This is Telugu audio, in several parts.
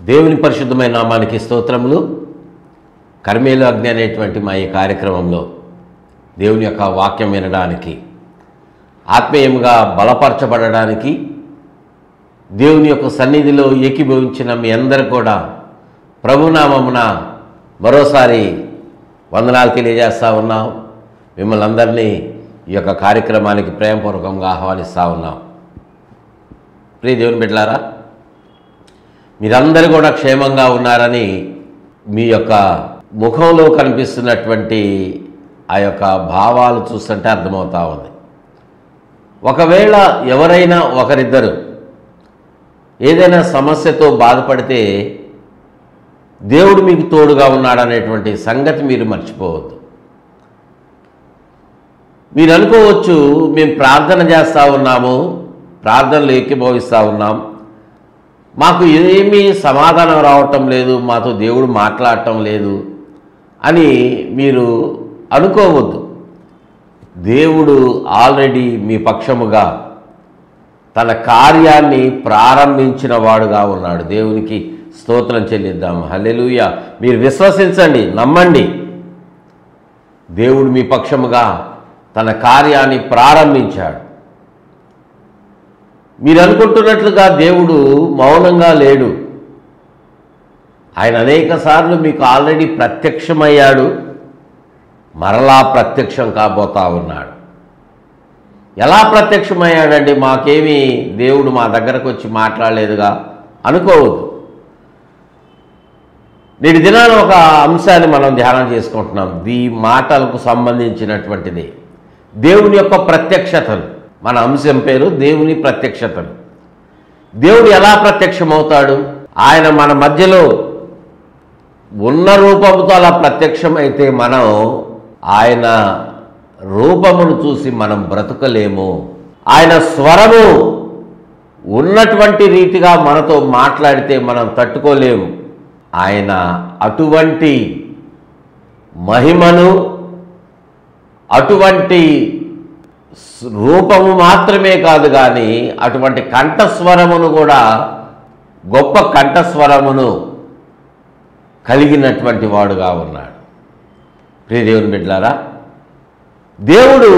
దేవుని పరిశుద్ధమైన నామానికి స్తోత్రములు. కర్మేలు అగ్ని అనేటువంటి మా ఈ కార్యక్రమంలో దేవుని యొక్క వాక్యం వినడానికి, ఆత్మీయంగా బలపరచబడడానికి, దేవుని యొక్క సన్నిధిలో ఏకీభవించిన మీ అందరూ కూడా ప్రభునామమున మరోసారి వందనాలు తెలియజేస్తూ ఉన్నాం. మిమ్మల్ని అందరినీ ఈ యొక్క కార్యక్రమానికి ప్రేమపూర్వకంగా ఆహ్వానిస్తూ ఉన్నాం. ప్రియ దేవుని బిడ్డలారా, మీరందరూ కూడా క్షేమంగా ఉన్నారని మీ యొక్క ముఖంలో కనిపిస్తున్నటువంటి ఆ యొక్క భావాలు చూస్తుంటే అర్థమవుతూ ఉంది. ఒకవేళ ఎవరైనా ఒకరిద్దరు ఏదైనా సమస్యతో బాధపడితే దేవుడు మీకు తోడుగా ఉన్నాడనేటువంటి సంగతి మీరు మర్చిపోవద్దు. మీరు అనుకోవచ్చు, మేము ప్రార్థన చేస్తూ ఉన్నాము, ప్రార్థనలు ఏకీభవిస్తూ ఉన్నాం, మాకు ఏమీ సమాధానం రావటం లేదు, మాతో దేవుడు మాట్లాడటం లేదు అని మీరు అనుకోవద్దు. దేవుడు ఆల్రెడీ మీ పక్షముగా తన కార్యాన్ని ప్రారంభించిన వాడుగా ఉన్నాడు. దేవునికి స్తోత్రం చెల్లిద్దాం. హల్లెలూయా. మీరు విశ్వసించండి, నమ్మండి. దేవుడు మీ పక్షముగా తన కార్యాన్ని ప్రారంభించాడు. మీరు అనుకుంటున్నట్లుగా దేవుడు మౌనంగా లేడు. ఆయన అనేక సార్లు మీకు ఆల్రెడీ ప్రత్యక్షమయ్యాడు, మరలా ప్రత్యక్షం కాబోతా ఉన్నాడు. ఎలా ప్రత్యక్షమయ్యాడండి? మాకేమీ దేవుడు మా దగ్గరకు వచ్చి మాట్లాడలేదుగా అనుకోవద్దు. నేటి దినాన ఒక అంశాన్ని మనం ధ్యానం చేసుకుంటున్నాం. ఈ మాటలకు సంబంధించినటువంటిది దేవుని యొక్క ప్రత్యక్షతలు. మన అంశం పేరు దేవుని ప్రత్యక్షతలు. దేవుడు ఎలా ప్రత్యక్షమవుతాడు? ఆయన మన మధ్యలో ఉన్న రూపముతో అలా ప్రత్యక్షమైతే మనం ఆయన రూపమును చూసి మనం బ్రతకలేము. ఆయన స్వరము ఉన్నటువంటి రీతిగా మనతో మాట్లాడితే మనం తట్టుకోలేము. ఆయన అటువంటి మహిమను, అటువంటి రూపము మాత్రమే కాదు కానీ అటువంటి కంఠస్వరమును కూడా, గొప్ప కంఠస్వరమును కలిగినటువంటి వాడుగా ఉన్నాడు. ప్రియ దేవుని బిడ్డలారా, దేవుడు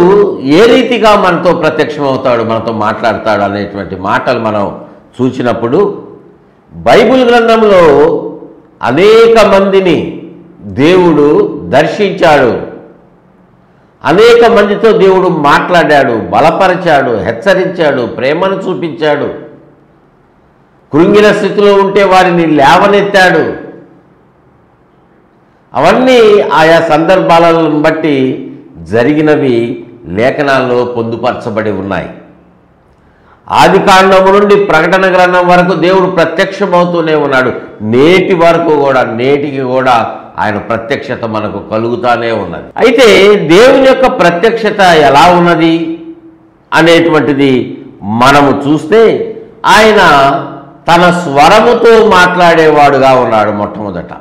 ఏ రీతిగా మనతో ప్రత్యక్షమవుతాడు, మనతో మాట్లాడతాడు అనేటువంటి మాటలు మనం చూసినప్పుడు బైబిల్ గ్రంథంలో అనేక మందిని దేవుడు దర్శించాడు. అనేక మందితో దేవుడు మాట్లాడాడు, బలపరిచాడు, హెచ్చరించాడు, ప్రేమను చూపించాడు. కృంగిన స్థితిలో ఉంటే వారిని లేవనెత్తాడు. అవన్నీ ఆయా సందర్భాలను బట్టి జరిగినవి లేఖనాల్లో పొందుపరచబడి ఉన్నాయి. ఆది కాండము నుండి ప్రకటన గ్రంథం వరకు దేవుడు ప్రత్యక్షమవుతూనే ఉన్నాడు. నేటికి కూడా ఆయన ప్రత్యక్షత మనకు కలుగుతానే ఉన్నది. అయితే దేవుని యొక్క ప్రత్యక్షత ఎలా ఉన్నది అనేటువంటిది మనము చూస్తే, ఆయన తన స్వరముతో మాట్లాడేవాడుగా ఉన్నాడు. మొట్టమొదట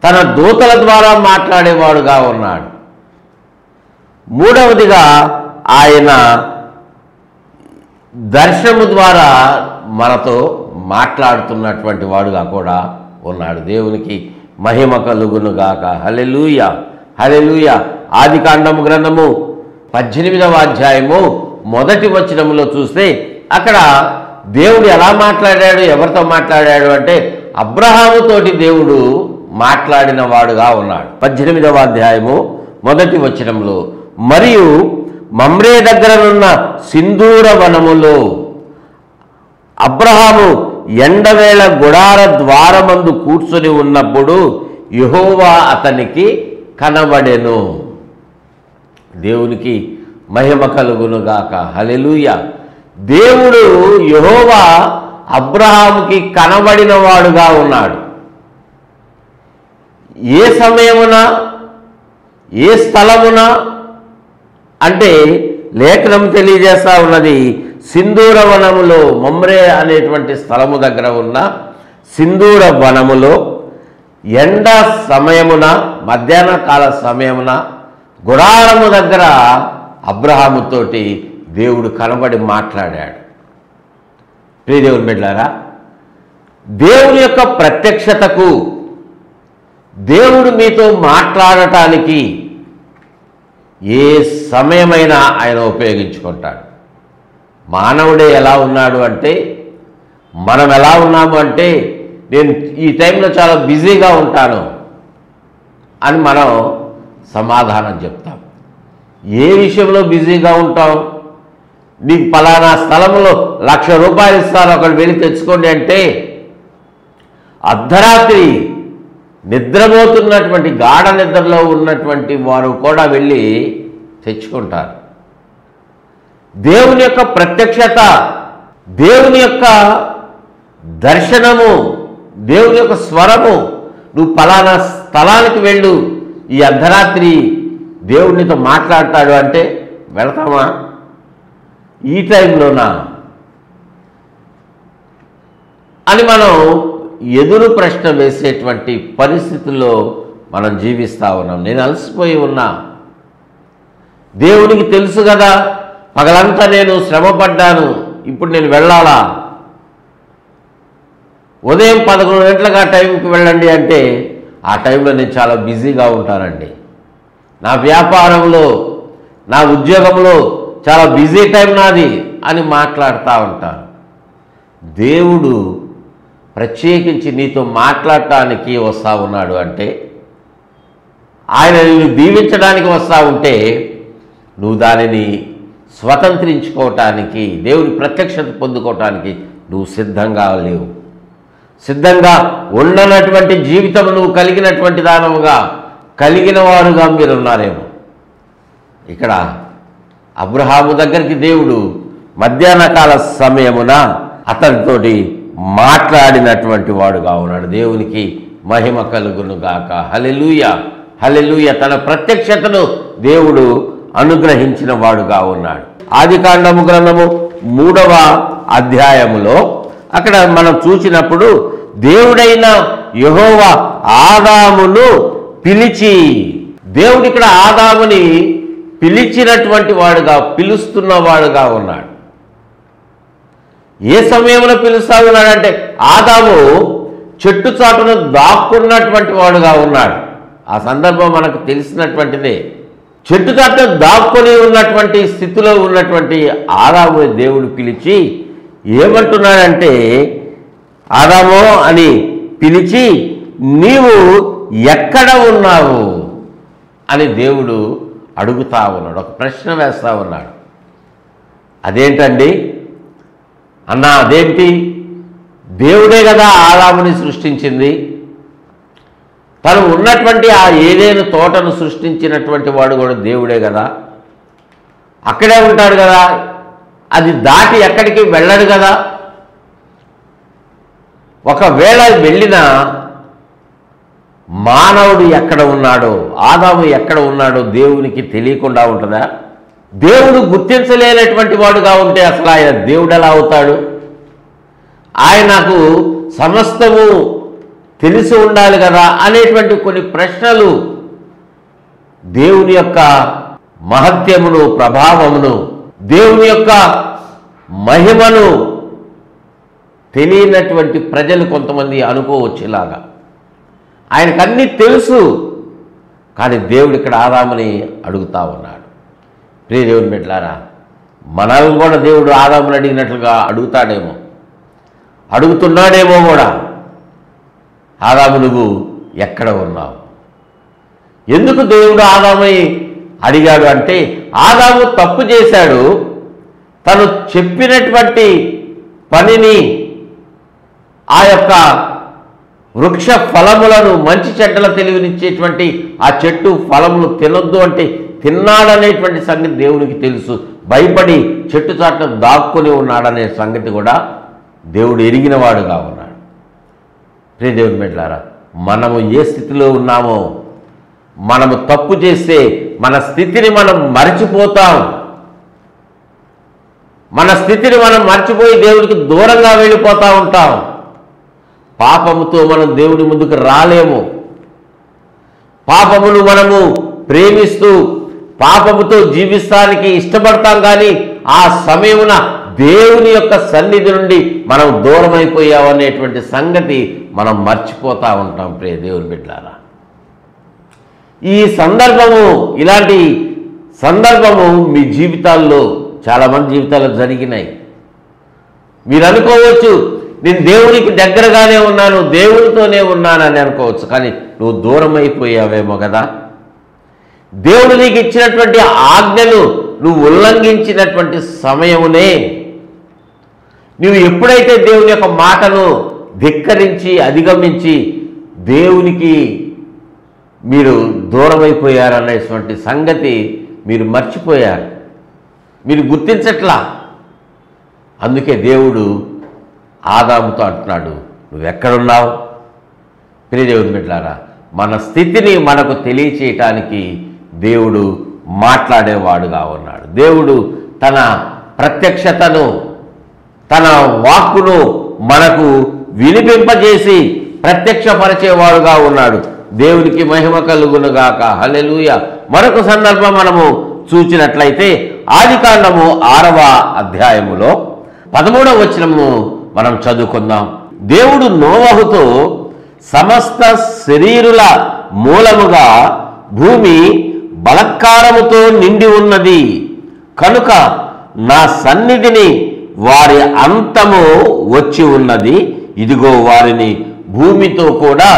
తన దూతల ద్వారా మాట్లాడేవాడుగా ఉన్నాడు. మూడవదిగా ఆయన దర్శనము ద్వారా మనతో మాట్లాడుతున్నటువంటి వాడుగా కూడా ఉన్నాడు. దేవునికి మహిమ కలుగును గాక. హల్లెలూయా, హల్లెలూయా. ఆది కాండము గ్రంథము 18వ అధ్యాయము 1వ వచనములో చూస్తే అక్కడ దేవుడు ఎలా మాట్లాడాడు, ఎవరితో మాట్లాడాడు అంటే అబ్రహాముతోటి దేవుడు మాట్లాడిన వాడుగా ఉన్నాడు. 18వ అధ్యాయము 1వ వచనంలో, మరియు మమ్రే దగ్గరనున్న సింధూర వనములో అబ్రహాము ఎండవేళ గుడార ద్వారమందు కూర్చొని ఉన్నప్పుడు యెహోవా అతనికి కనబడెను. దేవునికి మహిమ కలుగును గాక. హల్లెలూయా. దేవుడు యెహోవా అబ్రహాముకి కనబడిన వాడుగా ఉన్నాడు. ఏ సమయమున, ఏ స్థలమున అంటే లేఖనం తెలియజేస్తా ఉన్నది, సింధూర వనములో, మమ్రే అనేటువంటి స్థలము దగ్గర ఉన్న సింధూర వనములో ఎండ సమయమున, మధ్యాహ్న కాల సమయమున గుడారము దగ్గర అబ్రహాముతోటి దేవుడు కనబడి మాట్లాడాడు. ప్రియ దేవుని బిడ్డలారా, దేవుని యొక్క ప్రత్యక్షతకు, దేవుడు మీతో మాట్లాడటానికి ఏ సమయమైనా ఆయన ఉపయోగించుకుంటాడు. మానవుడే ఎలా ఉన్నాడు అంటే, మనం ఎలా ఉన్నాము అంటే, నేను ఈ టైంలో చాలా బిజీగా ఉంటాను అని మనం సమాధానం చెప్తాం. ఏ విషయంలో బిజీగా ఉంటాం? నీకు పలానా స్థలంలో 1,00,000 రూపాయలు ఇస్తాను, ఒకటి వెళ్ళి తెచ్చుకోండి అంటే అర్ధరాత్రి నిద్రపోతున్నటువంటి గాఢ నిద్రలో ఉన్నటువంటి వారు కూడా వెళ్ళి తెచ్చుకుంటారు. దేవుని యొక్క ప్రత్యక్షత, దేవుని యొక్క దర్శనము, దేవుని యొక్క స్వరము, నువ్వు పలానా స్థలానికి వెళ్ళు, ఈ అర్ధరాత్రి దేవునితో మాట్లాడతాడు అంటే వెళ్తామా? ఈ టైంలోనా అని మనం ఎదురు ప్రశ్న వేసేటువంటి పరిస్థితుల్లో మనం జీవిస్తూ ఉన్నాం. నేను అలసిపోయి ఉన్నా, దేవునికి తెలుసు కదా, పగలంతా నేను శ్రమపడ్డాను, ఇప్పుడు నేను వెళ్ళాలా? ఉదయం 11 గంటలకు ఆ టైంకి వెళ్ళండి అంటే ఆ టైంలో నేను చాలా బిజీగా ఉంటానండి, నా వ్యాపారంలో, నా ఉద్యోగంలో చాలా బిజీ టైం నాది అని మాట్లాడుతూ ఉంటాను. దేవుడు ప్రత్యేకించి నీతో మాట్లాడటానికి వస్తూ ఉన్నాడు అంటే, ఆయన నిన్ను దీవించడానికి వస్తూ ఉంటే నువ్వు దానిని స్వతంత్రించుకోవటానికి, దేవుని ప్రత్యక్షత పొందుకోవటానికి నువ్వు సిద్ధంగా లేవు. సిద్ధంగా ఉండనటువంటి జీవితం నువ్వు కలిగినటువంటి దానముగా, కలిగిన వారుగా మీరున్నారేమో. ఇక్కడ అబ్రహాము దగ్గరికి దేవుడు మధ్యాహ్న కాల సమయమున అతనితోటి మాట్లాడినటువంటి వాడుగా ఉన్నాడు. దేవునికి మహిమ కలుగును గాక. హల్లెలూయా, హల్లెలూయా. తన ప్రత్యక్షతను దేవుడు అనుగ్రహించిన వాడుగా ఉన్నాడు. ఆదికాండము గ్రంథము 3వ అధ్యాయములో అక్కడ మనం చూసినప్పుడు దేవుడైన యెహోవా ఆదామును పిలిచి, దేవుడు ఇక్కడ ఆదాముని పిలిచినటువంటి వాడుగా, పిలుస్తున్నవాడుగా ఉన్నాడు. ఏ సమయంలో పిలుస్తా ఉన్నాడంటే, ఆదాము చెట్టు చాటును దాక్కున్నటువంటి వాడుగా ఉన్నాడు. ఆ సందర్భం మనకు తెలిసినటువంటిదే. చెట్టు చాటును దాక్కుని ఉన్నటువంటి స్థితిలో ఉన్నటువంటి ఆదాము దేవుడు పిలిచి ఏమంటున్నాడంటే, ఆదాము అని పిలిచి నీవు ఎక్కడ ఉన్నావు అని దేవుడు అడుగుతా ఉన్నాడు, ఒక ప్రశ్న వేస్తూ ఉన్నాడు. అదేంటండి అన్నా, అదేంటి? దేవుడే కదా ఆదాముని సృష్టించింది, తను ఉన్నటువంటి ఆ ఏదైనా తోటను సృష్టించినటువంటి వాడు కూడా దేవుడే కదా, అక్కడే ఉంటాడు కదా, అది దాటి ఎక్కడికి వెళ్ళడు కదా. ఒకవేళ వెళ్ళినా మానవుడు ఎక్కడ ఉన్నాడో, ఆదాము ఎక్కడ ఉన్నాడో దేవునికి తెలియకుండా ఉంటుందా? దేవుడు గుర్తించలేనటువంటి వాడుగా ఉంటే అసలు ఆయన దేవుడు ఎలా అవుతాడు? ఆయనకు సమస్తము తెలిసి ఉండాలి కదా అనేటువంటి కొన్ని ప్రశ్నలు దేవుని యొక్క మహత్యమును, ప్రభావమును, దేవుని యొక్క మహిమను తెలియనటువంటి ప్రజలు కొంతమంది అనుకోవచ్చేలాగా. ఆయనకు అన్నీ తెలుసు, కానీ దేవుడు ఇక్కడ ఆదాముని అడుగుతా ఉన్నాడు. ప్రియ దేవుని బిడ్డలారా, మనల్ని కూడా దేవుడు ఆదాముని అడిగినట్లుగా అడుగుతాడేమో, అడుగుతున్నాడేమో కూడా. ఆదాము నువ్వు ఎక్కడ ఉన్నావు? ఎందుకు దేవుడు ఆదాముని అడిగాడు అంటే, ఆదాము తప్పు చేశాడు, తను చెప్పినటువంటి పనిని, ఆ యొక్క వృక్ష ఫలములను, మంచి చెడ్డల తెలివినిచ్చేటువంటి ఆ చెట్టు ఫలములు తినొద్దు అంటే తిన్నాడనేటువంటి సంగతి దేవునికి తెలుసు. భయపడి చెట్టు చాటున దాక్కుని ఉన్నాడనే సంగతి కూడా దేవుడు ఎరిగినవాడుగా ఉన్నాడు. ప్రియ దేవుని బిడ్డలారా, మనము ఏ స్థితిలో ఉన్నామో, మనము తప్పు చేస్తే మన స్థితిని మనం మర్చిపోతాం. మన స్థితిని మనం మర్చిపోయి దేవుడికి దూరంగా వెళ్ళిపోతూ ఉంటాం. పాపముతో మనం దేవుడి ముందుకు రాలేము. పాపమును మనము ప్రేమిస్తూ పాపముతో జీవిస్తానికి ఇష్టపడతాం, కానీ ఆ సమయమున దేవుని యొక్క సన్నిధి నుండి మనం దూరం అయిపోయామనేటువంటి సంగతి మనం మర్చిపోతూ ఉంటాం ప్రియ దేవుని బిడ్డలారా. ఈ సందర్భము, ఇలాంటి సందర్భము మీ జీవితాల్లో, చాలామంది జీవితాల్లో జరిగినాయి. మీరు అనుకోవచ్చు, నేను దేవునికి దగ్గరగానే ఉన్నాను, దేవునితోనే ఉన్నానని అనుకోవచ్చు, కానీ నువ్వు దూరం అయిపోయావేమో కదా. దేవుడు నీకు ఇచ్చినటువంటి ఆజ్ఞలు నువ్వు ఉల్లంఘించినటువంటి సమయమునే, నువ్వు ఎప్పుడైతే దేవుని యొక్క మాటను ధిక్కరించి అధిగమించి దేవునికి మీరు దూరమైపోయారనేటువంటి సంగతి మీరు మర్చిపోయారు, మీరు గుర్తించట్లా. అందుకే దేవుడు ఆదాముతో అంటున్నాడు, నువ్వెక్కడున్నావు? ప్రియ దేవుని బిడ్డలారా, మన స్థితిని మనకు తెలియచేయటానికి దేవుడు మాట్లాడేవాడుగా ఉన్నాడు. దేవుడు తన ప్రత్యక్షతను, తన వాక్కును మనకు వినిపింపజేసి ప్రత్యక్షపరిచేవాడుగా ఉన్నాడు. దేవునికి మహిమ కలుగునుగాక. హల్లెలూయా. మరొక సందర్భం మనము చూచినట్లయితే ఆదికాండము 6వ అధ్యాయములో 13వ వచనము మనం చదువుకుందాం. దేవుడు నోవహుతో, సమస్త శరీరుల మూలముగా భూమి బలత్కారముతో నిండి ఉన్నది కనుక నా సన్నిధిని వారి అంతము వచ్చి ఉన్నది, ఇదిగో వారిని భూమితో కూడా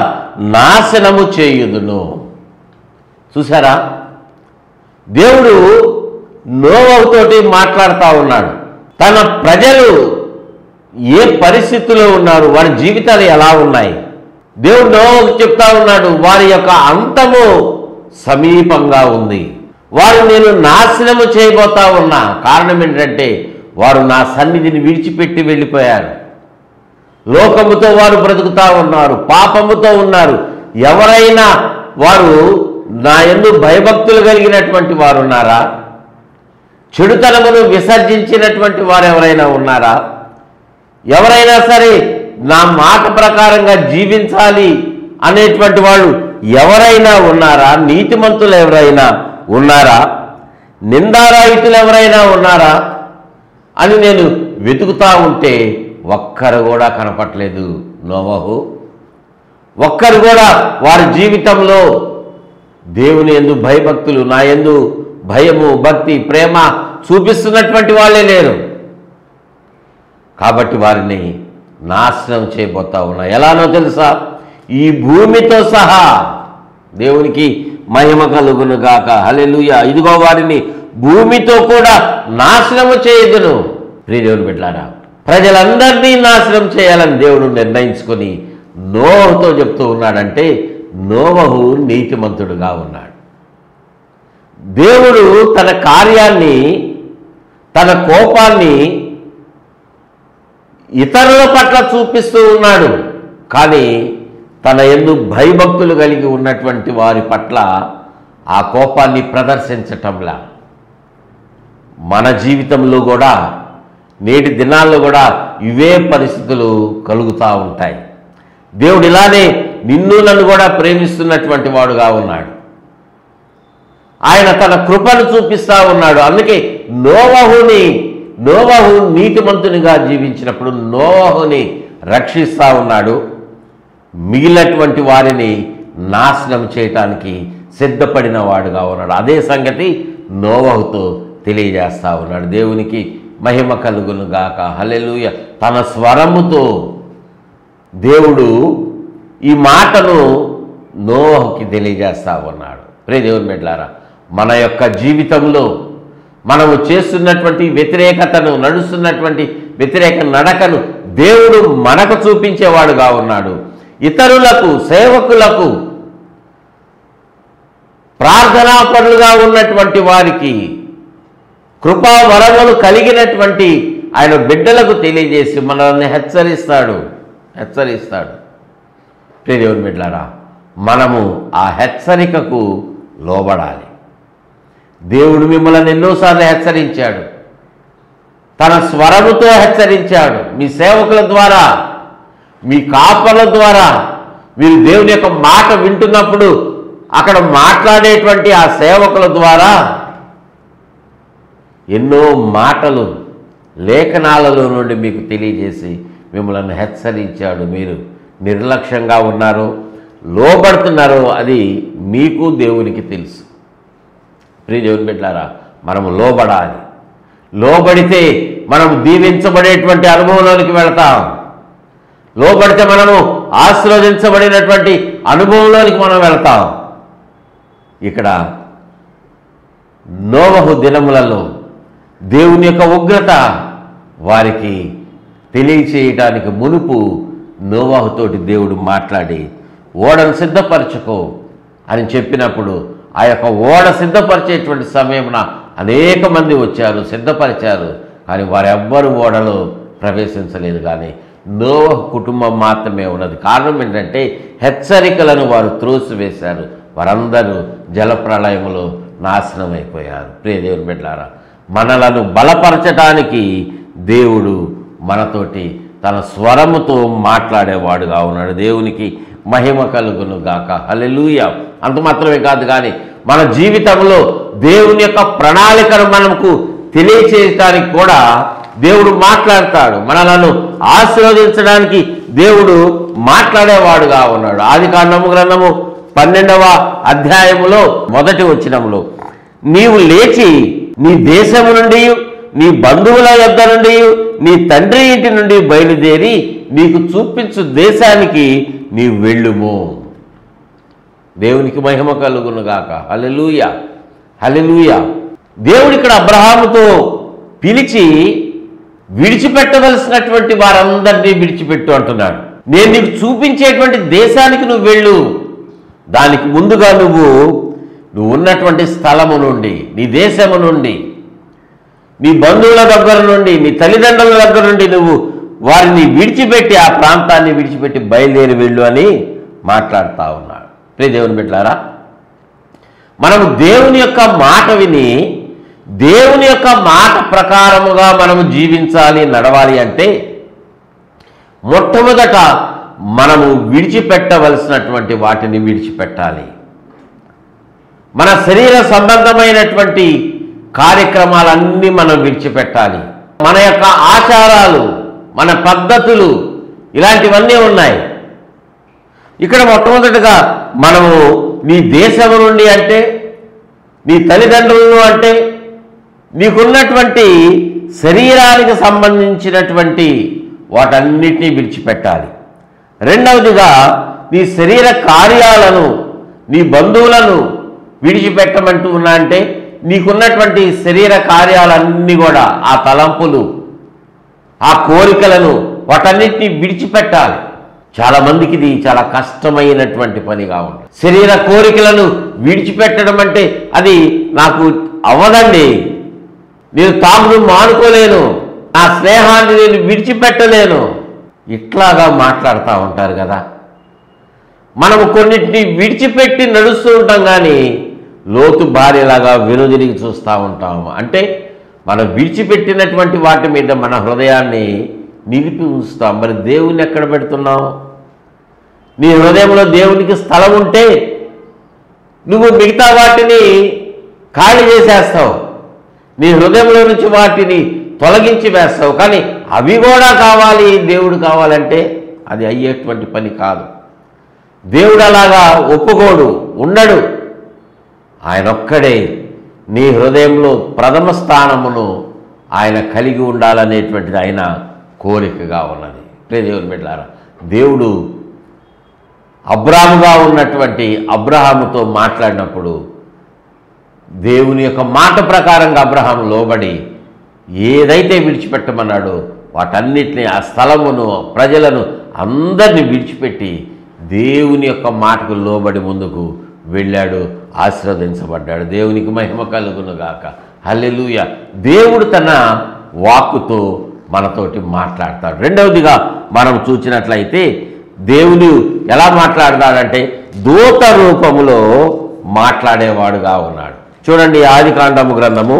నాశనము చేయుదును. చూసారా, దేవుడు నోవహుతోటి మాట్లాడుతూ ఉన్నాడు. తన ప్రజలు ఏ పరిస్థితిలో ఉన్నారు, వారి జీవితాలు ఎలా ఉన్నాయి, దేవుడు నోవహుకు చెప్తా ఉన్నాడు, వారి యొక్క అంతము సమీపంగా ఉంది, వారు నేను నాశనము చేయబోతా ఉన్నా. కారణం ఏంటంటే వారు నా సన్నిధిని విడిచిపెట్టి వెళ్ళిపోయారు. లోకముతో వారు బ్రతుకుతా ఉన్నారు, పాపముతో ఉన్నారు. ఎవరైనా వారు నా యందు భయభక్తులు కలిగినటువంటి వారు ఉన్నారా? చెడుతనమును విసర్జించినటువంటి వారు ఎవరైనా ఉన్నారా? ఎవరైనా సరే నా మాట ప్రకారంగా జీవించాలి అనేటువంటి వాళ్ళు ఎవరైనా ఉన్నారా? నీతిమంతులు ఎవరైనా ఉన్నారా? నిందారాహితులు ఎవరైనా ఉన్నారా అని నేను వెతుకుతా ఉంటే ఒక్కరు కూడా కనపట్లేదు. నోవహు ఒక్కరు కూడా వారి జీవితంలో దేవుని యందు భయభక్తులు, నా యందు భయము, భక్తి, ప్రేమ చూపిస్తున్నటువంటి వాళ్ళే లేరు. కాబట్టి వారిని నాశనం చేయబోతా ఉన్నా. ఎలానో తెలుసా? ఈ భూమితో సహా. దేవునికి మహిమ కలుగును గాక. హల్లెలూయా. ఇదిగో వారిని భూమితో కూడా నాశనము చేయదును. ప్రియ దేవుని బిడ్డలారా, ప్రజలందరినీ నాశనం చేయాలని దేవుడు నిర్ణయించుకొని నోవహుతో చెప్తూ ఉన్నాడంటే నోవహు నీతిమంతుడుగా ఉన్నాడు. దేవుడు తన కార్యాన్ని, తన కోపాన్ని ఇతరుల పట్ల చూపిస్తూ ఉన్నాడు, కానీ తన యందు భయభక్తులు కలిగి ఉన్నటువంటి వారి పట్ల ఆ కోపాన్ని ప్రదర్శించటంలా. మన జీవితంలో కూడా, నేటి దినాల్లో కూడా ఇవే పరిస్థితులు కలుగుతూ ఉంటాయి. దేవుడు ఇలానే నిన్ను నన్ను కూడా ప్రేమిస్తున్నటువంటి వాడుగా ఉన్నాడు. ఆయన తన కృపను చూపిస్తూ ఉన్నాడు. అందుకే నోవహు నీతిమంతునిగా జీవించినప్పుడు నోవహుని రక్షిస్తూ ఉన్నాడు. మిగిలినటువంటి వారిని నాశనం చేయటానికి సిద్ధపడిన వాడుగా ఉన్నాడు. అదే సంగతి నోవహుతో తెలియజేస్తూ ఉన్నాడు. దేవునికి మహిమ కలుగును గాక. హల్లెలూయ. తన స్వరముతో దేవుడు ఈ మాటను నోవహుకి తెలియజేస్తూ ఉన్నాడు. ప్రియ దేవుని బిడ్డలారా, మన యొక్క జీవితంలో మనము చేస్తున్నటువంటి వ్యతిరేకతను, నడుస్తున్నటువంటి వ్యతిరేక నడకను దేవుడు మనకు చూపించేవాడుగా ఉన్నాడు. ఇతరులకు, సేవకులకు, ప్రార్థనాపరులుగా ఉన్నటువంటి వారికి, కృపా వరములు కలిగినటువంటి ఆయన బిడ్డలకు తెలియజేసి మనల్ని హెచ్చరిస్తాడు. ప్రియ దేవుని బిడ్డలారా, మనము ఆ హెచ్చరికకు లోబడాలి. దేవుడు మిమ్మల్ని ఎన్నోసార్లు హెచ్చరించాడు, తన స్వరముతో హెచ్చరించాడు. మీ సేవకుల ద్వారా, మీ కాపల ద్వారా, మీరు దేవుని యొక్క మాట వింటున్నప్పుడు అక్కడ మాట్లాడేటువంటి ఆ సేవకుల ద్వారా ఎన్నో మాటలు లేఖనాలలో నుండి మీకు తెలియజేసి మిమ్మల్ని హెచ్చరించాడు. మీరు నిర్లక్ష్యంగా ఉన్నారో లోబడుతున్నారో అది మీకు దేవునికి తెలుసు. ప్రియ దేవుని బిడ్డలారా, మనము లోబడాలి. లోబడితే మనము దీవించబడేటువంటి అనుభవంలోనికి వెళతాం. లోబడితే మనము ఆశీర్వదించబడినటువంటి అనుభవంలోనికి మనం వెళతాం. ఇక్కడ నోవహు దినములలో దేవుని యొక్క ఉగ్రత వారికి తెలియచేయటానికి మునుపు నోవహుతోటి దేవుడు మాట్లాడి ఓడను సిద్ధపరచుకో అని చెప్పినప్పుడు ఆ యొక్క ఓడ సిద్ధపరిచేటువంటి సమయమున అనేక మంది వచ్చారు, సిద్ధపరిచారు. కానీ వారెవ్వరూ ఓడలో ప్రవేశించలేదు. కానీ నోవహు కుటుంబం మాత్రమే ఉన్నది. కారణం ఏంటంటే హెచ్చరికలను వారు త్రోసివేశారు. వారందరూ జలప్రళయములో నాశనం అయిపోయారు. ప్రియ దేవుని బిడ్డలారా, మనలను బలపరచటానికి దేవుడు మనతోటి తన స్వరముతో మాట్లాడేవాడుగా ఉన్నాడు. దేవునికి మహిమ కలుగును గాక. హల్లెలూయా. అంత మాత్రమే కాదు, కానీ మన జీవితంలో దేవుని యొక్క ప్రణాళికను మనకు తెలియచేయటానికి కూడా దేవుడు మాట్లాడతాడు. మనలను ఆశీర్వదించడానికి దేవుడు మాట్లాడేవాడుగా ఉన్నాడు. ఆదికాండము గ్రంథము 12వ అధ్యాయములో 1వ వచనములో, నీవు లేచి నీ దేశము నుండి నీ బంధువుల యొద్ద నుండి నీ తండ్రి ఇంటి నుండి బయలుదేరి నీకు చూపించు దేశానికి నీ వెళ్ళుము. దేవునికి మహిమ కలుగును గాక. హల్లెలూయా, హల్లెలూయా. దేవుడు ఇక్కడ అబ్రహాముతో పిలిచి విడిచిపెట్టవలసినటువంటి వారందరినీ విడిచిపెట్టు అంటున్నాడు. నేను నీకు చూపించేటువంటి దేశానికి నువ్వు వెళ్ళు. దానికి ముందుగా నువ్వు ఉన్నటువంటి స్థలము నుండి, నీ దేశము నుండి, నీ బంధువుల దగ్గర నుండి, నీ తల్లిదండ్రుల దగ్గర నుండి నువ్వు వారిని విడిచిపెట్టి ఆ ప్రాంతాన్ని విడిచిపెట్టి బయలుదేరి వెళ్ళు అని మాట్లాడుతూ ఉన్నాడు. ప్రియ దేవుని బిడ్డలారా, మనము దేవుని యొక్క మాట విని దేవుని యొక్క మాట ప్రకారముగా మనము జీవించాలి, నడవాలి అంటే మొట్టమొదట మనము విడిచిపెట్టవలసినటువంటి వాటిని విడిచిపెట్టాలి. మన శరీర సంబంధమైనటువంటి కార్యక్రమాలన్నీ మనం విడిచిపెట్టాలి. మన యొక్క ఆచారాలు, మన పద్ధతులు, ఇలాంటివన్నీ ఉన్నాయి. ఇక్కడ మొట్టమొదటిగా మనము నీ దేశము నుండి అంటే, నీ తల్లిదండ్రులను అంటే, నీకున్నటువంటి శరీరానికి సంబంధించినటువంటి వాటన్నిటినీ విడిచిపెట్టాలి. రెండవదిగా నీ శరీర కార్యాలను, నీ బంధువులను విడిచిపెట్టమంటూ ఉన్నా అంటే నీకున్నటువంటి శరీర కార్యాలన్నీ కూడా, ఆ తలంపులు, ఆ కోరికలను, వాటన్నిటినీ విడిచిపెట్టాలి. చాలామందికి ఇది చాలా కష్టమైనటువంటి పనిగా ఉంటుంది. శరీర కోరికలను విడిచిపెట్టడం అంటే అది నాకు అవ్వదండి, నేను తాగుడు మానుకోలేను, నా స్నేహాన్ని నేను విడిచిపెట్టలేను, ఇట్లాగా మాట్లాడుతూ ఉంటారు కదా. మనము కొన్నిటిని విడిచిపెట్టి నడుస్తూ ఉంటాం, కానీ లోతు భార్యలాగా వెనుదిరిగి చూస్తూ ఉంటాము. అంటే మనం విడిచిపెట్టినటువంటి వాటి మీద మన హృదయాన్ని నిలిపి ఉంచుతాం. మరి దేవుని ఎక్కడ పెడుతున్నావు? నీ హృదయంలో దేవునికి స్థలం ఉంటే నువ్వు మిగతా వాటిని ఖాళీ చేసేస్తావు, నీ హృదయంలో నుంచి వాటిని తొలగించి వేస్తావు. కానీ అవి కూడా కావాలి, దేవుడు కావాలంటే అది అయ్యేటువంటి పని కాదు. దేవుడు అలాగా ఒప్పుకోడు, ఉండడు. ఆయన ఒక్కడే నీ హృదయంలో ప్రథమ స్థానమును ఆయన కలిగి ఉండాలనేటువంటిది ఆయన కోరికగా ఉన్నది. ప్రియ దేవుని బిడ్డలారా, దేవుడు అబ్రాహాముగా ఉన్నటువంటి అబ్రహాముతో మాట్లాడినప్పుడు దేవుని యొక్క మాట ప్రకారంగా అబ్రహాము లోబడి ఏదైతే విడిచిపెట్టమన్నాడో వాటన్నిటిని, ఆ స్థలమును, ప్రజలను అందరినీ విడిచిపెట్టి దేవుని యొక్క మాటకు లోబడి ముందుకు వెళ్ళాడు, ఆశీర్వదించబడ్డాడు. దేవునికి మహిమ కలుగును గాక. హల్లెలూయా. దేవుడు తన వాక్కుతో మనతోటి మాట్లాడతాడు. రెండవదిగా మనం చూసినట్లయితే దేవుడు ఎలా మాట్లాడతాడంటే దూత రూపములో మాట్లాడేవాడుగా ఉన్నాడు. చూడండి, ఆదికాండము గ్రంథము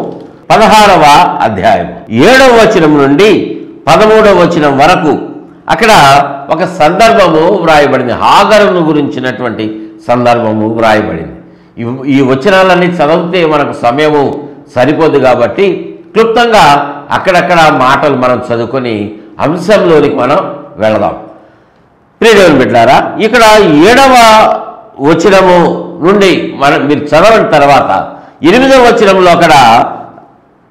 16వ అధ్యాయం 7వ వచనం నుండి 13వ వచనం వరకు అక్కడ ఒక సందర్భము వ్రాయబడింది. హాగరును గురించినటువంటి సందర్భము వ్రాయబడింది. ఈ వచనాలన్నీ చదివితే మనకు సమయము సరిపోదు కాబట్టి క్లుప్తంగా అక్కడక్కడ మాటలు మనం చదువుకొని అంశంలోనికి మనం వెళదాం. ప్రియదేవుని బిడ్డలారా, ఇక్కడ 7వ వచనము నుండి మీరు చదవని తర్వాత 8వ వచనంలో అక్కడ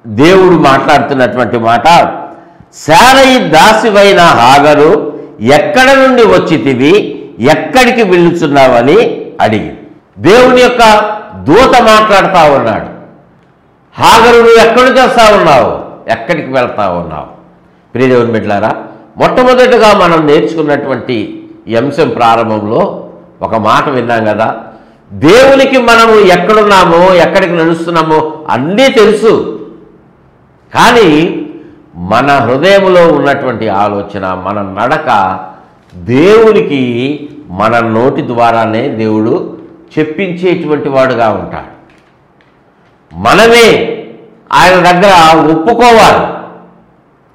దేవుడు మాట్లాడుతున్నటువంటి మాట, శారయి దాసివైన హాగరు ఎక్కడ నుండి వచ్చితివి, ఎక్కడికి వెళ్ళుచున్నావని అడిగి. దేవుని యొక్క దూత మాట్లాడుతూ ఉన్నాడు. హాగరు నువ్వు ఎక్కడికి వస్తా ఉన్నావు, ఎక్కడికి వెళ్తా ఉన్నావు? ప్రియదేవుని బిడ్డలారా, మొట్టమొదటిగా మనం నేర్చుకున్నటువంటి ఈ అంశం ప్రారంభంలో ఒక మాట విన్నాం కదా, దేవునికి మనము ఎక్కడున్నామో ఎక్కడికి నడుస్తున్నామో అన్నీ తెలుసు, కానీ మన హృదయంలో ఉన్నటువంటి ఆలోచన, మన నడక దేవునికి మన నోటి ద్వారానే దేవుడు చెప్పించేటువంటి వాడుగా ఉంటాడు. మనమే ఆయన దగ్గర ఒప్పుకోవాలి.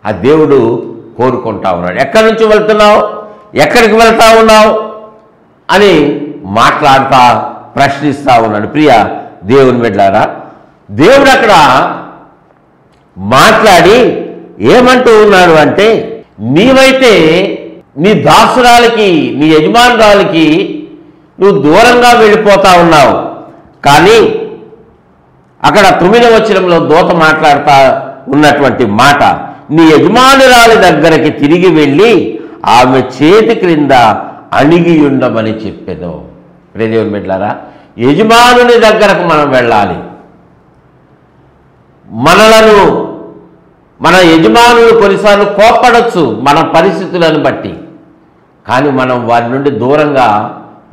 ఆ దేవుడు కోరుకుంటా ఉన్నాడు. ఎక్కడి నుంచి వెళ్తున్నావు, ఎక్కడికి వెళ్తా ఉన్నావు అని మాట్లాడుతా ప్రశ్నిస్తూ ఉన్నాడు. ప్రియ దేవుని బిడ్డలారా, దేవుడు అక్కడ మాట్లాడి ఏమంటూ ఉన్నాడు అంటే, నీవైతే నీ దాసురాలకి, నీ యజమానురాలకి నువ్వు దూరంగా వెళ్ళిపోతా ఉన్నావు, కానీ అక్కడ 9వ వచనంలో దూత మాట్లాడుతూ ఉన్నటువంటి మాట, నీ యజమానురాలి దగ్గరికి తిరిగి వెళ్ళి ఆమె చేతి క్రింద అణిగి ఉండమని చెప్పెను. ప్రియదేవుని బిడ్డలారా, యజమానుని దగ్గరకు మనం వెళ్ళాలి. మన యజమానులు కొన్నిసార్లు కోప్పడచ్చు మన పరిస్థితులను బట్టి, కానీ మనం వారి నుండి దూరంగా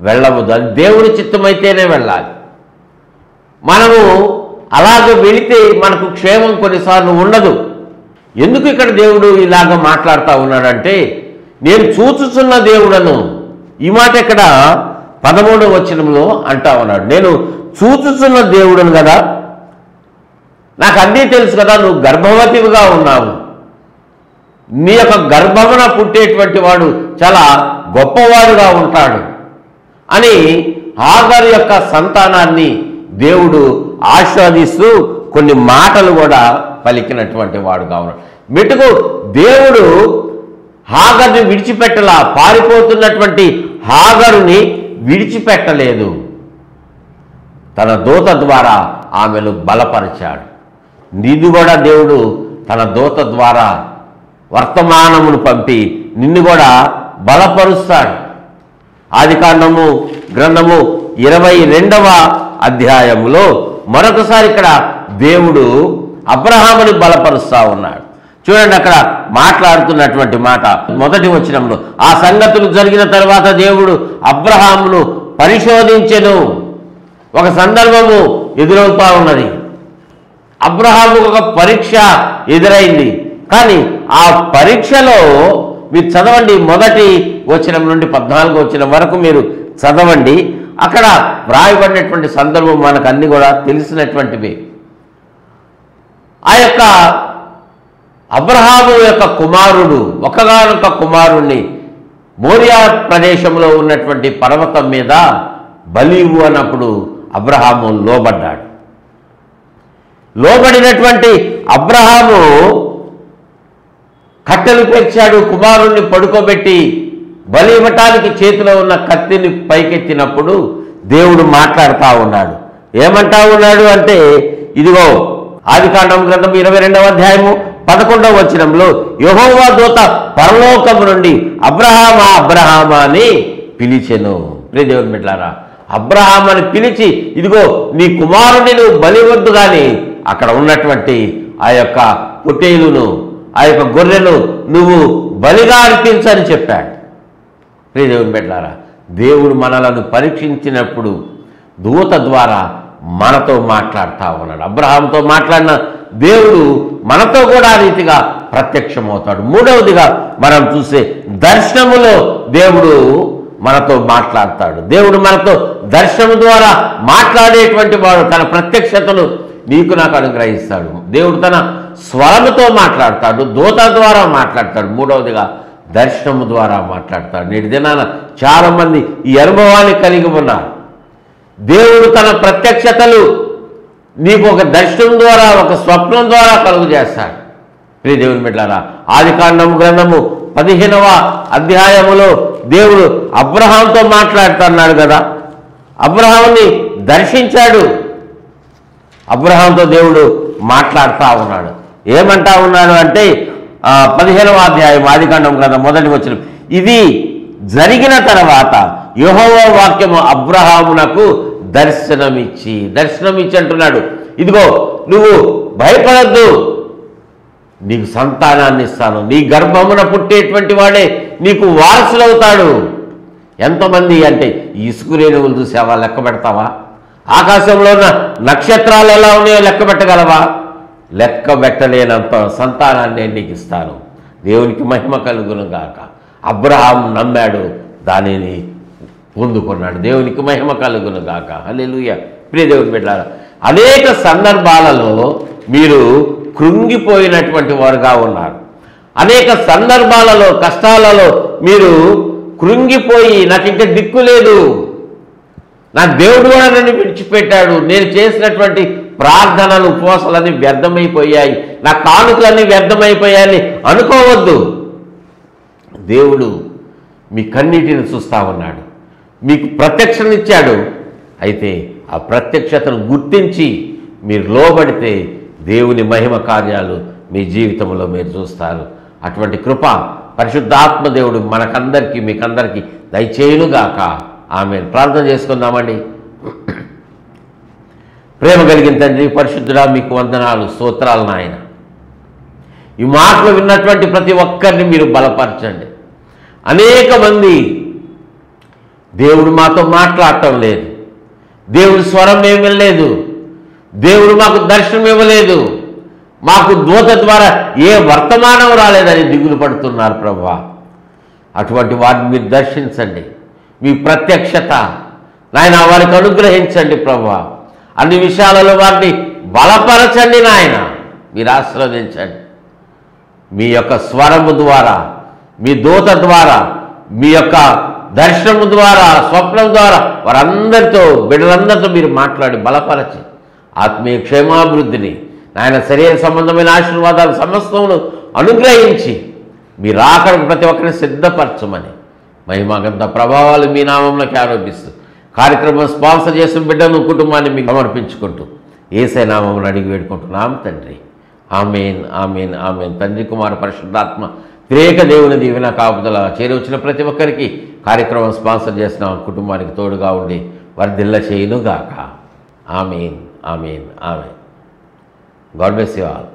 వెళ్ళవద్దు. అది దేవుని చిత్తమైతేనే వెళ్ళాలి. మనము అలాగే వెళితే మనకు క్షేమం కొన్నిసార్లు ఉండదు. ఎందుకు ఇక్కడ దేవుడు ఇలాగ మాట్లాడుతూ ఉన్నాడంటే, నేను చూచుచున్న దేవుడను. ఈ మాట ఇక్కడ 13వ వచనంలో అంటా ఉన్నాడు. నేను చూచుచున్న దేవుడను కదా, నాకు అన్నీ తెలుసు కదా, నువ్వు గర్భవతిగా ఉన్నావు, నీ యొక్క గర్భమున పుట్టేటువంటి వాడు చాలా గొప్పవాడుగా ఉంటాడు అని హాగరు యొక్క సంతానాన్ని దేవుడు ఆస్వాదిస్తూ కొన్ని మాటలు కూడా పలికినటువంటి వాడుగా ఉన్నాడు. మెటుకు దేవుడు హాగరుని విడిచిపెట్టలా, పారిపోతున్నటువంటి హాగరుని విడిచిపెట్టలేదు. తన దూత ద్వారా ఆమెను బలపరిచాడు. నిన్ను కూడా దేవుడు తన దూత ద్వారా వర్తమానమును పంపి నిన్ను కూడా బలపరుస్తాడు. ఆదికాండము గ్రంథము 22వ అధ్యాయములో మరొకసారి ఇక్కడ దేవుడు అబ్రహాముని బలపరుస్తూ ఉన్నాడు. చూడండి, అక్కడ మాట్లాడుతున్నటువంటి మాట 1వ వచనంలో, ఆ సంగతులు జరిగిన తర్వాత దేవుడు అబ్రహామును పరిశోధించెను. ఒక సందర్భము ఎదురవుతా ఉన్నది. అబ్రహాము ఒక పరీక్ష ఎదురైంది. కానీ ఆ పరీక్షలో మీరు చదవండి, 1వ వచనం నుండి 14వ వచనం వరకు మీరు చదవండి. అక్కడ వ్రాయబడినటువంటి సందర్భం మనకు అన్ని కూడా తెలిసినటువంటివి. ఆ యొక్క అబ్రహాము యొక్క కుమారుడు, ఒకగానొక కుమారుణ్ణి మోరియా ప్రదేశంలో ఉన్నటువంటి పర్వతం మీద బలి ఇవ్వు అన్నప్పుడు అబ్రహాము లోబడ్డాడు. లోబడినటువంటి అబ్రహాము కట్టెలు పేర్చాడు. కుమారుణ్ణి పడుకోబెట్టి బలి ఇవ్వటానికి చేతిలో ఉన్న కత్తిని పైకెత్తినప్పుడు దేవుడు మాట్లాడుతూ ఉన్నాడు. ఏమంటా ఉన్నాడు అంటే, ఇదిగో ఆదికాండం గ్రంథం 22వ అధ్యాయము 11వ వచనంలో, యెహోవా దూత పరలోకము నుండి అబ్రహామా అబ్రహామా అని పిలిచెను. ప్రియదేవుని బిడ్డలారా, అబ్రహాం అని పిలిచి, ఇదిగో నీ కుమారుని నువ్వు బలివద్దు కానీ అక్కడ ఉన్నటువంటి ఆ యొక్క పొట్టేలును, ఆ యొక్క గొర్రెను నువ్వు బలిగా అర్పించని చెప్పాడు. ప్రియదేవుని బిడ్డలారా, దేవుడు మనలను పరీక్షించినప్పుడు దూత ద్వారా మనతో మాట్లాడుతూ ఉన్నాడు. అబ్రహాంతో మాట్లాడిన దేవుడు మనతో కూడా ఆ రీతిగా ప్రత్యక్షమవుతాడు. 3వదిగా మనం చూసే దర్శనములో దేవుడు మనతో మాట్లాడతాడు. దేవుడు మనతో దర్శనం ద్వారా మాట్లాడేటువంటి వాడు. తన ప్రత్యక్షతను నీకు నాకు అనుగ్రహిస్తాడు. దేవుడు తన స్వరముతో మాట్లాడతాడు, దూత ద్వారా మాట్లాడతాడు. 3వదిగా దర్శనము ద్వారా మాట్లాడతాడు. నేటి దినాన చాలామంది ఈ అనుభవాన్ని కలిగి ఉన్నారు. దేవుడు తన ప్రత్యక్షతలు నీకు ఒక దర్శనం ద్వారా, ఒక స్వప్నం ద్వారా కలుగు చేస్తాడు. ప్రియ దేవుని బిడ్డలారా, ఆదికాండము గ్రంథము 15వ అధ్యాయములో దేవుడు అబ్రహాంతో మాట్లాడుతున్నాడు కదా, అబ్రహాంని దర్శించాడు. అబ్రహాంతో దేవుడు మాట్లాడుతూ ఉన్నాడు. ఏమంటా ఉన్నాడు అంటే 15వ అధ్యాయం ఆదికాండం గ్రంథం మొదటి వచనం, ఇది జరిగిన తర్వాత యెహోవా వాక్యము అబ్రహామునకు దర్శనమిచ్చి అంటున్నాడు, ఇదిగో నువ్వు భయపడద్దు, నీకు సంతానాన్ని ఇస్తాను, నీ గర్భమున పుట్టేటువంటి వాడే నీకు వారసులవుతాడు. ఎంతమంది అంటే ఇసుక రేణువులు చూసావా, లెక్క పెడతావా? ఆకాశంలో ఉన్న నక్షత్రాలు ఎలా ఉన్నాయో లెక్క పెట్టగలవా? లెక్క పెట్టలేనంత సంతానాన్ని నీకు ఇస్తాను. దేవునికి మహిమ కలుగును గాక. అబ్రహాం నమ్మాడు, దానిని పొందుకున్నాడు. దేవునికి మహిమ కలుగును గాక. హల్లెలూయా. ప్రియ దేవుని బిడ్డలారా, అనేక సందర్భాలలో మీరు కృంగిపోయినటువంటి వారుగా ఉన్నారు. అనేక సందర్భాలలో, కష్టాలలో మీరు కృంగిపోయి నాకు ఇంకా దిక్కు లేదు, నా దేవుడు కూడా నన్ను విడిచిపెట్టాడు, నేను చేసినటువంటి ప్రార్థనలు, ఉపవాసాలన్నీ వ్యర్థమైపోయాయి, నా కానుకలన్నీ వ్యర్థమైపోయాయని అనుకోవద్దు. దేవుడు మీ కన్నీటిని చూస్తూ ఉన్నాడు, మీకు ప్రత్యక్షను ఇచ్చాడు. అయితే ఆ ప్రత్యక్షతను గుర్తించి మీరు లోబడితే దేవుని మహిమ కార్యాలు మీ జీవితంలో మీరు చూస్తారు. అటువంటి కృప పరిశుద్ధాత్మ దేవుడు మనకందరికీ, మీకందరికీ దయచేయునుగాక. ఆమేన్. ప్రార్థన చేసుకుందామండి. ప్రేమ కలిగిన తండ్రి, పరిశుద్ధుడా, మీకు వందనాలు, స్తోత్రాలు నాయన. ఈ మాటలు విన్నటువంటి ప్రతి ఒక్కరిని మీరు బలపరచండి. అనేక మంది దేవుడు మాతో మాట్లాడటం లేదు, దేవుడి స్వరం ఏమి వినలేదు, దేవుడు మాకు దర్శనం ఇవ్వలేదు, మాకు దూత ద్వారా ఏ వర్తమానం రాలేదని దిగులు పడుతున్నారు ప్రభువా. అటువంటి వారిని మీరు దర్శించండి, మీ ప్రత్యక్షత నాయన వారికి అనుగ్రహించండి ప్రభువా. అన్ని విషయాలలో వారిని బలపరచండి నాయన, మీరు ఆశీర్వదించండి. మీ యొక్క స్వరము ద్వారా, మీ దూత ద్వారా, మీ యొక్క దర్శనము ద్వారా, స్వప్నం ద్వారా వారందరితో, బిడ్డలందరితో మీరు మాట్లాడి బలపరచి ఆత్మీయ క్షేమాభివృద్ధిని నాయన, శరీర సంబంధమైన ఆశీర్వాదాలు సమస్తమును అనుగ్రహించి మీరు ఆఖరికి ప్రతి ఒక్కరిని సిద్ధపరచమని మహిమగంత ప్రభావాలు మీ నామంలోకి ఆరోపిస్తూ కార్యక్రమం స్పాన్సర్ చేసిన బిడ్డను, కుటుంబాన్ని మీకు సమర్పించుకుంటూ యేసయ్య నామమున అడిగి వేడుకుంటున్నాం తండ్రి. ఆమేన్, ఆమేన్, ఆమేన్. తండ్రి, కుమార, పరిశుద్ధాత్మ త్రియేక దేవుని దీవెన కాపుదల చేరి వచ్చిన ప్రతి ఒక్కరికి కార్యక్రమం స్పాన్సర్ చేసిన కుటుంబానికి తోడుగా ఉండి వర్ధిల్ల చేయునుగాక. ఆమేన్, ఆమేన్, ఆమేన్. God bless you all.